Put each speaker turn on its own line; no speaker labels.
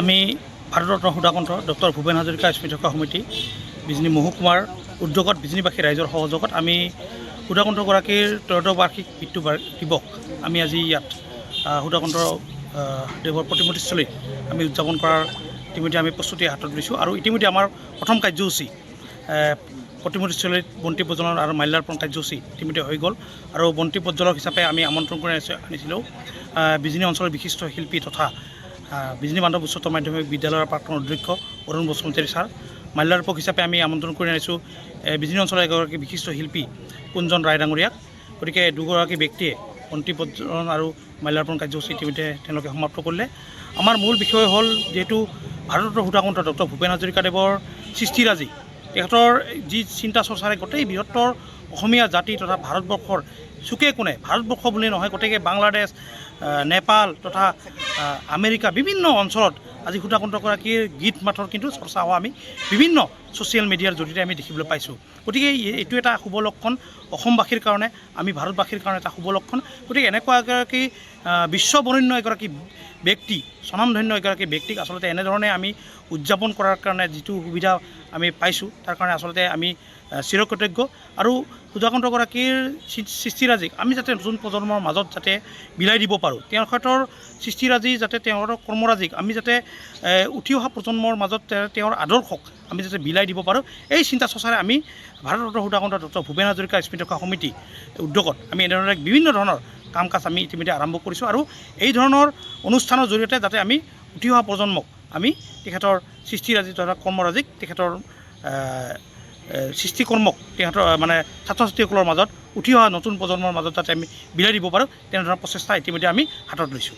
আমি ভাৰতৰত্ন সুধাকণ্ঠ ডক্টৰ ভূপেন হাজৰিকা স্মৃতিকা সমিতি বিজনী মহকুমাৰ উদ্যোগত বিজনীবাসী ৰাইজৰ সহযোগত আমি সুধাকণ্ঠগৰাকীৰ ত্ৰয়োদশবাৰ্ষিক মৃত্যু দিৱস আমি আজি ইয়াত সুধাকণ্ঠ দেৱৰ প্ৰতিমূৰ্তিস্থলীত আমি উদযাপন কৰাৰ ইতিমধ্যে আমি প্ৰস্তুতি হাতত লৈছোঁ আৰু ইতিমধ্যে আমাৰ প্ৰথম কাৰ্যসূচী প্ৰতিমূৰ্তিস্থলীত বন্তি প্ৰজ্বলন আৰু মাল্যাৰ্পণ কাৰ্যসূচী ইতিমধ্যে হৈ গ'ল আৰু বন্তি প্ৰজ্বলক হিচাপে আমি আমন্ত্ৰণ কৰি আনিছিলোঁ বিজনী অঞ্চলৰ বিশিষ্ট শিল্পী তথা বিজনী বান্ধৱ উচ্চতৰ মাধ্যমিক বিদ্যালয়ৰ প্ৰাক্তন অধ্যক্ষ অৰুণ বসুমতাৰী ছাৰ। মাল্যাৰ্পক হিচাপে আমি আমন্ত্ৰণ কৰি আনিছোঁ বিজনী অঞ্চলৰ এগৰাকী বিশিষ্ট শিল্পী কুঞ্জন ৰায় ডাঙৰীয়াক। গতিকে দুগৰাকী ব্যক্তিয়ে বন্তি প্ৰজ্বলন আৰু মাল্যাৰ্পণ কাৰ্যসূচী ইতিমধ্যে তেওঁলোকে সমাপ্ত কৰিলে। আমাৰ মূল বিষয় হ'ল যিহেতু ভাৰতৰত্ন সুধাকণ্ঠ ডক্টৰ ভূপেন হাজৰিকাদেৱৰ সৃষ্টিৰাজি, তেখেতৰ যি চিন্তা চৰ্চাৰে গোটেই বৃহত্তৰ অসমীয়া জাতি তথা ভাৰতবৰ্ষৰ চুকে কোণে, ভাৰতবৰ্ষ বুলি নহয় গতিকে বাংলাদেশ, নেপাল তথা আমেৰিকা বিভিন্ন অঞ্চলত আজি সুধাকণ্ঠগৰাকীৰ গীত মাতৰ কিন্তু চৰ্চা হোৱা আমি বিভিন্ন ছ'চিয়েল মিডিয়াৰ জৰিয়তে আমি দেখিবলৈ পাইছোঁ। গতিকে এইটো এটা শুভ লক্ষণ অসমবাসীৰ কাৰণে, আমি ভাৰতবাসীৰ কাৰণে এটা শুভ লক্ষণ। গতিকে এনেকুৱা এগৰাকী বিশ্ববৰেণ্য এগৰাকী ব্যক্তি, স্বনামধন্য এগৰাকী ব্যক্তিক আচলতে এনেধৰণে আমি উদযাপন কৰাৰ কাৰণে যিটো সুবিধা আমি পাইছোঁ তাৰ কাৰণে আচলতে আমি চিৰকৃতজ্ঞ। আৰু সুধাকণ্ঠগৰাকীৰ সৃষ্টিৰাজিক আমি যাতে নতুন প্ৰজন্মৰ মাজত যাতে বিলাই দিব পাৰোঁ, তেখেতৰ সৃষ্টিৰাজি যাতে তেওঁৰ কৰ্মৰাজিক আমি যাতে উঠি অহা প্ৰজন্মৰ মাজত তেওঁৰ আদৰ্শক আমি যাতে বিলাই দিব পাৰোঁ, এই চিন্তা চৰ্চাৰে আমি ভাৰতৰত্ন সুধাকণ্ঠ ডক্টৰ ভূপেন হাজৰিকা স্মৃতিকা সমিতি উদ্যোগত আমি এনেধৰণে বিভিন্ন ধৰণৰ কাম কাজ আমি ইতিমধ্যে আৰম্ভ কৰিছোঁ আৰু এই ধৰণৰ অনুষ্ঠানৰ জৰিয়তে যাতে আমি উঠি অহা প্ৰজন্মক আমি তেখেতৰ সৃষ্টিৰাজি তথা কৰ্মৰাজিক তেখেতৰ সৃষ্টিকৰ্মক তেখেতৰ মানে ছাত্ৰ ছাত্ৰীসকলৰ মাজত উঠি অহা নতুন প্ৰজন্মৰ মাজত যাতে আমি বিলাই দিব পাৰোঁ তেনেধৰণৰ প্ৰচেষ্টা ইতিমধ্যে আমি হাতত লৈছোঁ।